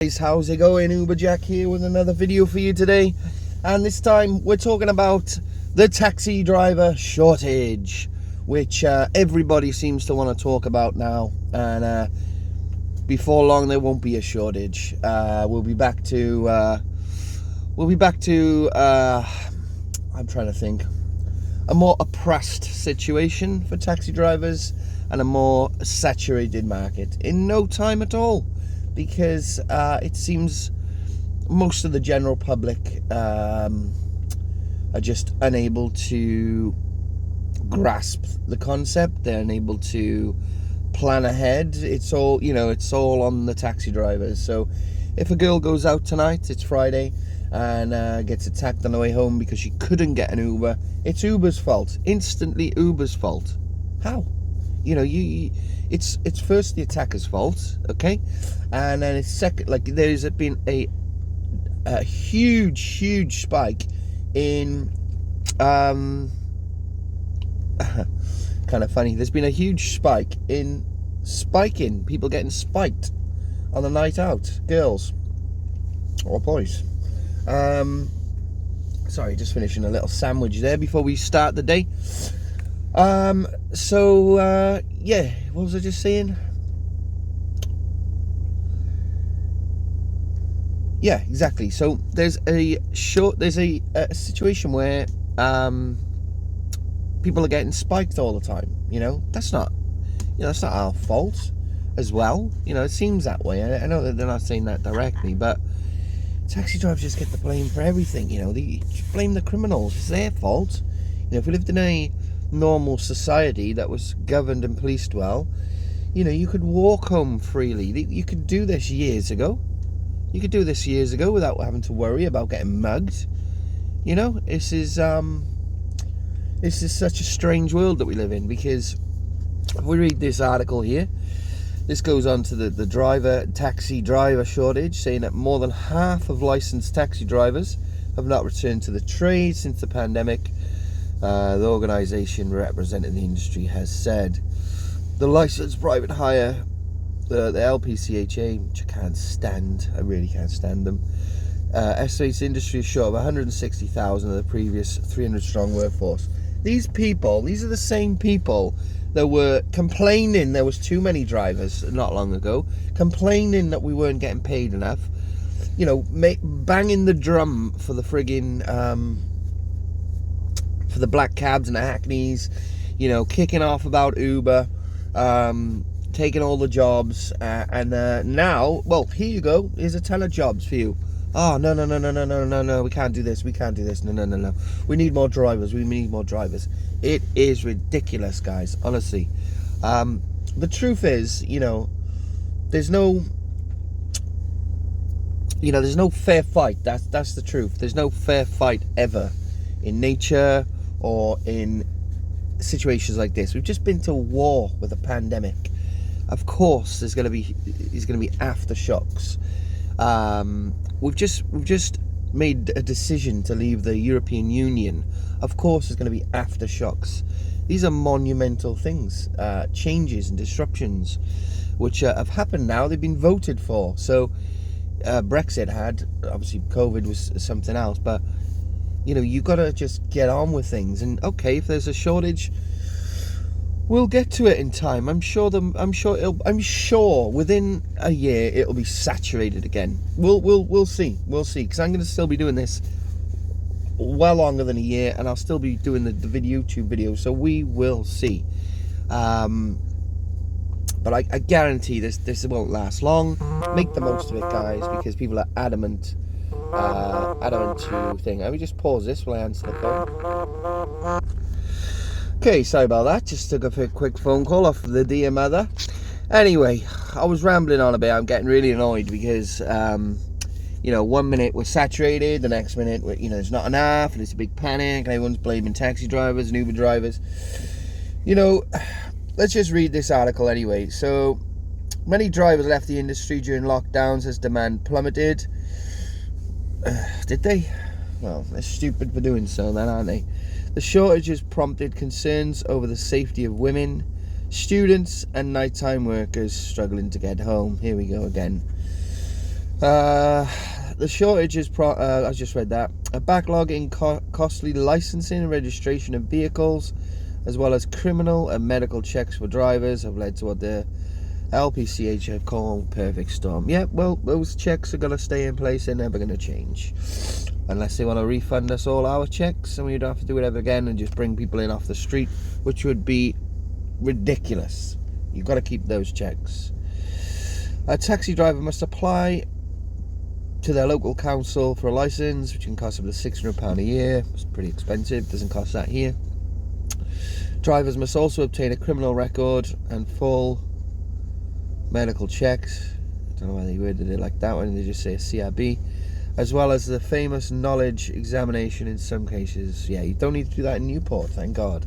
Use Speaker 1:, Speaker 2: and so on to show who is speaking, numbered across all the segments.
Speaker 1: Guys, how's it going? Uber Jack here with another video for you today, and this time we're talking about the taxi driver shortage, which everybody seems to want to talk about now, and before long there won't be a shortage. We'll be back to I'm trying to think, a more oppressed situation for taxi drivers and a more saturated market in no time at all. Because it seems most of the general public are just unable to grasp the concept. They're unable to plan ahead. It's all on the taxi drivers. So if a girl goes out tonight, it's Friday, and gets attacked on the way home because she couldn't get an Uber, it's Uber's fault. Instantly Uber's fault. How? It's first the attacker's fault, okay, and then it's second. Like, there's been a huge spike in kind of funny. There's been a huge spike in spiking, people getting spiked on the night out, girls or boys. Sorry, just finishing a little sandwich there before we start the day. Yeah, what was I just saying? Yeah, exactly. So there's a situation where people are getting spiked all the time. That's not our fault as well. It seems that way. I know that they're not saying that directly, but taxi drivers just get the blame for everything. They blame the criminals. It's their fault. If we lived in a normal society that was governed and policed well, you could walk home freely. You could do this years ago. Without having to worry about getting mugged. This is such a strange world that we live in, because if we read this article here, this goes on to the taxi driver shortage, saying that more than half of licensed taxi drivers have not returned to the trade since the pandemic. The organisation representing the industry has said. The licensed private hire, the LPCHA, which I really can't stand them, estimates the industry is short of 160,000 of the previous 300-strong workforce. These are the same people that were complaining there was too many drivers not long ago, complaining that we weren't getting paid enough, banging the drum for the friggin' for the black cabs and the hackneys, kicking off about Uber, taking all the jobs, and now, well, here you go, here's a ton of jobs for you. Oh, no, we can't do this, no, we need more drivers. It is ridiculous, guys, honestly. The truth is, there's no fair fight. That's the truth. There's no fair fight ever in nature or in situations like this. We've just been to war with a pandemic. Of course there's going to be aftershocks. We've just made a decision to leave the European Union. Of course there's going to be aftershocks. These are monumental things, changes and disruptions which have happened now. They've been voted for. So Brexit had, obviously COVID was something else, but you got to just get on with things. And okay, if there's a shortage, we'll get to it in time. I'm sure within a year it'll be saturated again. We'll see. Because I'm going to still be doing this well longer than a year, and I'll still be doing the YouTube videos. So we will see. But I guarantee this won't last long. Make the most of it, guys, because people are adamant to thing. Let me just pause this while I answer the phone. Okay, sorry about that. Just took a quick phone call off the dear mother. Anyway, I was rambling on a bit. I'm getting really annoyed because 1 minute we're saturated, the next minute there's not enough, and it's a big panic, and everyone's blaming taxi drivers and Uber drivers. Let's just read this article anyway. So, many drivers left the industry during lockdowns as demand plummeted. Did they? Well, they're stupid for doing so then, aren't they? The shortage has prompted concerns over the safety of women, students and nighttime workers struggling to get home. Here we go again. The shortage is, I just read that, a backlog in costly licensing and registration of vehicles, as well as criminal and medical checks for drivers, have led to what the LPCH have called perfect storm. Yeah, well, those checks are going to stay in place. They're never going to change. Unless they want to refund us all our checks and we don't have to do it ever again and just bring people in off the street, which would be ridiculous. You've got to keep those checks. A taxi driver must apply to their local council for a license, which can cost up to £600 a year. It's pretty expensive, doesn't cost that here. Drivers must also obtain a criminal record and full medical checks. I don't know why they worded it like that one, they just say a CRB, as well as the famous knowledge examination in some cases. Yeah, you don't need to do that in Newport, thank God.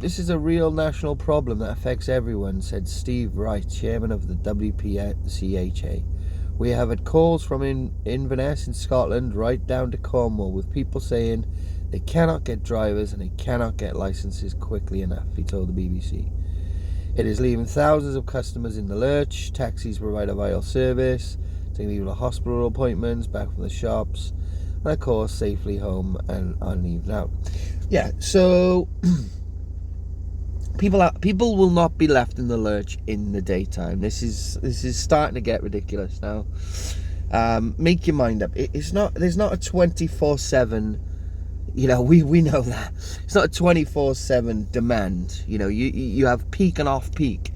Speaker 1: This is a real national problem that affects everyone, said Steve Wright, chairman of the WPCHA. We have had calls from Inverness in Scotland right down to Cornwall with people saying they cannot get drivers and they cannot get licenses quickly enough, he told the BBC. It is leaving thousands of customers in the lurch. Taxis provide a vital service, taking people to hospital appointments, back from the shops, and of course safely home and on leave now. Yeah, so people will not be left in the lurch in the daytime. This is starting to get ridiculous now. Make your mind up. There's not a 24/7. You know, we know that it's not a 24/7 demand. You know, you have peak and off peak.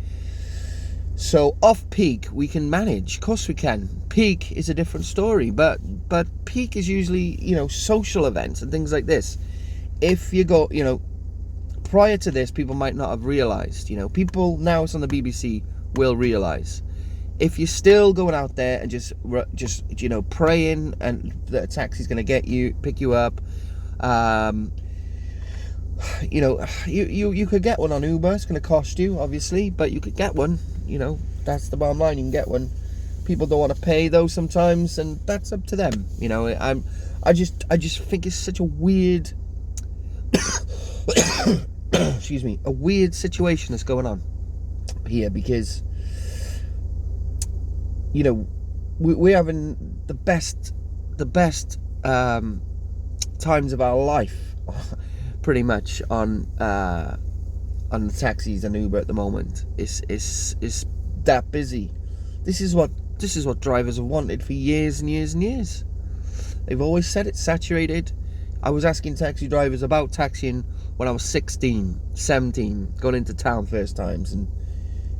Speaker 1: So off peak we can manage. Of course we can. Peak is a different story, but peak is usually, you know, social events and things like this. If you go, you know, prior to this, people might not have realised. You know, people now, it's on the BBC, will realise. If you're still going out there and just you know, praying and that a taxi's going to pick you up, you know, you could get one on Uber. It's going to cost you, obviously, but you could get one. You know, that's the bottom line. You can get one. People don't want to pay though sometimes, and that's up to them. You know, I just think it's such a weird excuse me, a weird situation that's going on here, because, you know, we're having the best times of our life pretty much on the taxis and Uber at the moment. It's that busy. This is what drivers have wanted for years and years and years. They've always said it's saturated. I was asking taxi drivers about taxiing when I was 16, 17, going into town first times, and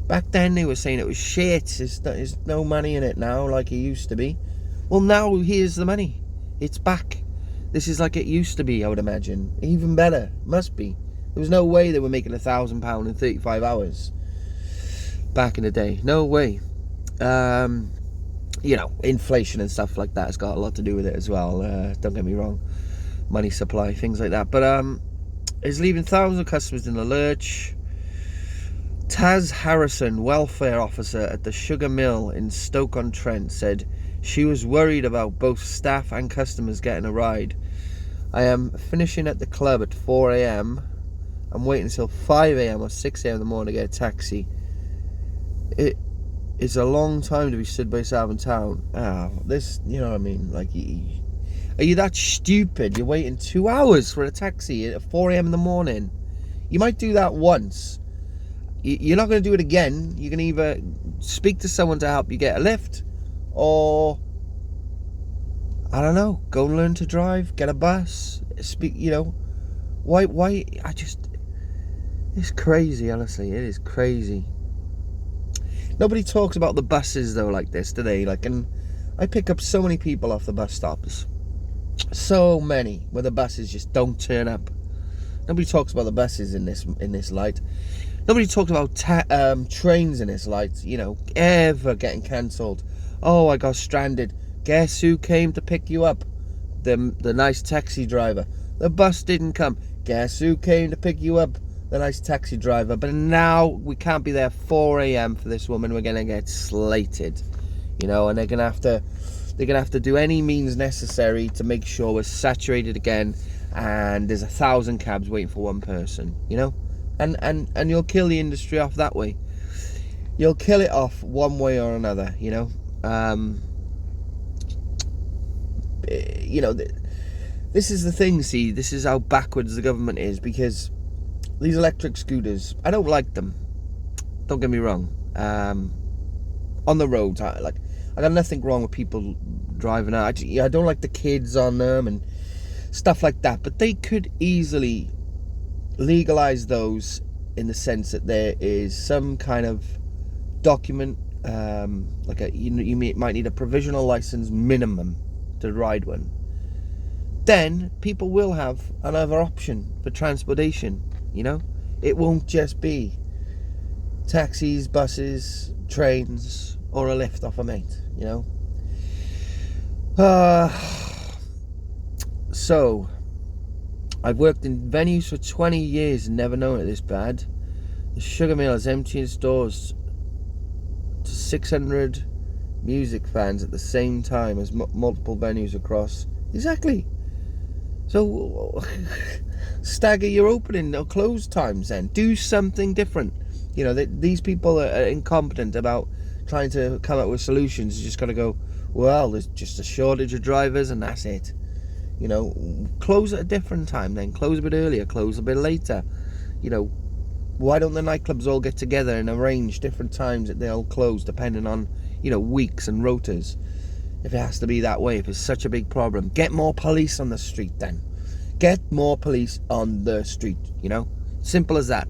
Speaker 1: back then they were saying it was shit. There's no money in it now like it used to be. Well, now here's the money. It's back. This is like it used to be, I would imagine. Even better. Must be. There was no way they were making £1,000 in 35 hours back in the day. No way. You know, inflation and stuff like that has got a lot to do with it as well. Don't get me wrong. Money supply, things like that. But it's leaving thousands of customers in the lurch. Taz Harrison, welfare officer at the sugar mill in Stoke-on-Trent, said she was worried about both staff and customers getting a ride. I am finishing at the club at 4 a.m. I'm waiting until 5 a.m. or 6 a.m. in the morning to get a taxi. It is a long time to be stood by yourself in town. This, you know what I mean? Like, are you that stupid? You're waiting 2 hours for a taxi at 4 a.m. in the morning. You might do that once. You're not going to do it again. You can either speak to someone to help you get a lift, or, I don't know, go and learn to drive, get a bus, speak, you know. Why, it's crazy, honestly. It is crazy. Nobody talks about the buses, though, like this, do they? Like, and I pick up so many people off the bus stops. So many, where the buses just don't turn up. Nobody talks about the buses in this light. Nobody talks about trains in this light, you know, ever getting cancelled. Oh, I got stranded. Guess who came to pick you up? The nice taxi driver. The bus didn't come. Guess who came to pick you up? The nice taxi driver. But now we can't be there 4 a.m. for this woman. We're gonna get slated, you know, and they're gonna have to do any means necessary to make sure we're saturated again, and there's 1,000 cabs waiting for one person, you know, and you'll kill the industry off that way. You'll kill it off one way or another, you know. you know, this is the thing. See, this is how backwards the government is, because these electric scooters, I don't like them. Don't get me wrong. On the roads, I got nothing wrong with people driving out. I don't like the kids on them and stuff like that. But they could easily legalize those in the sense that there is some kind of document, you might need a provisional license minimum to ride one. Then people will have another option for transportation. You know, it won't just be taxis, buses, trains, or a lift off a mate. You know. So I've worked in venues for 20 years and never known it this bad. The sugar mill is emptying its doors to 600 music fans at the same time as multiple venues across. Exactly. So stagger your opening or close times then. Do something different. You know, these people are incompetent about trying to come up with solutions. You just got to go, well, there's just a shortage of drivers and that's it. You know, close at a different time then. Close a bit earlier, close a bit later. You know, why don't the nightclubs all get together and arrange different times that they'll close depending on, you know, weeks and rotas? If it has to be that way, if it's such a big problem, get more police on the street then. Get more police on the street, you know? Simple as that.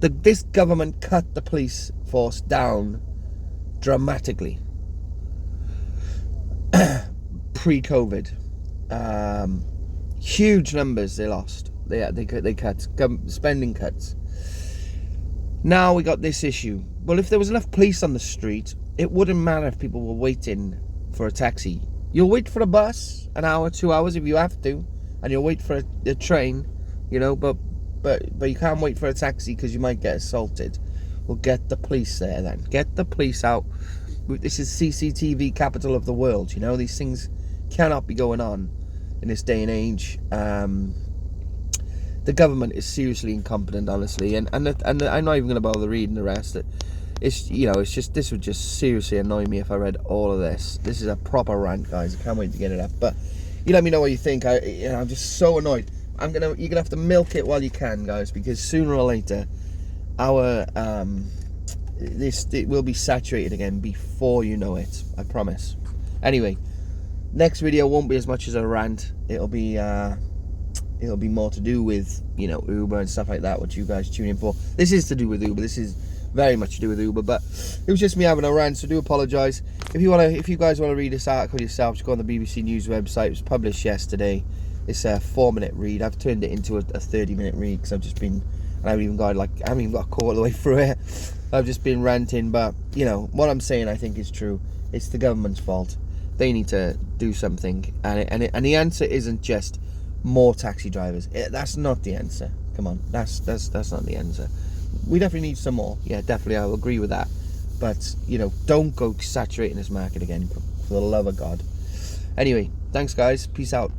Speaker 1: This government cut the police force down dramatically. Pre-COVID. Huge numbers they lost. They cut spending cuts. Now we got this issue. Well, if there was enough police on the street, it wouldn't matter if people were waiting for a taxi. You'll wait for a bus an hour, 2 hours if you have to, and you'll wait for a train, you know, but you can't wait for a taxi because you might get assaulted. Well, get the police there then. Get the police out. This is CCTV capital of the world, you know. These things cannot be going on in this day and age. The government is seriously incompetent, honestly, and I'm not even going to bother reading the rest. It's, you know, it's just, this would just seriously annoy me if I read all of this. This is a proper rant, guys. I can't wait to get it up. But you let me know what you think. I'm just so annoyed. You're gonna have to milk it while you can, guys, because sooner or later, it will be saturated again before you know it. I promise. Anyway, next video won't be as much as a rant. It'll be more to do with, you know, Uber and stuff like that, which you guys tune in for. This is to do with Uber. This is very much to do with Uber, but it was just me having a rant, so do apologise. If you guys want to read this article yourself, just go on the BBC News website. It was published yesterday. It's a 4-minute read. I've turned it into a 30-minute read because I've just been, and I haven't even got a quarter of the way through it. I've just been ranting, but you know what I'm saying, I think is true. It's the government's fault. They need to do something, and the answer isn't just more taxi drivers. That's not the answer. Come on, that's not the answer. We definitely need some more. Yeah, definitely, I will agree with that. But you know, don't go saturating this market again, for the love of God. Anyway, thanks guys. Peace out.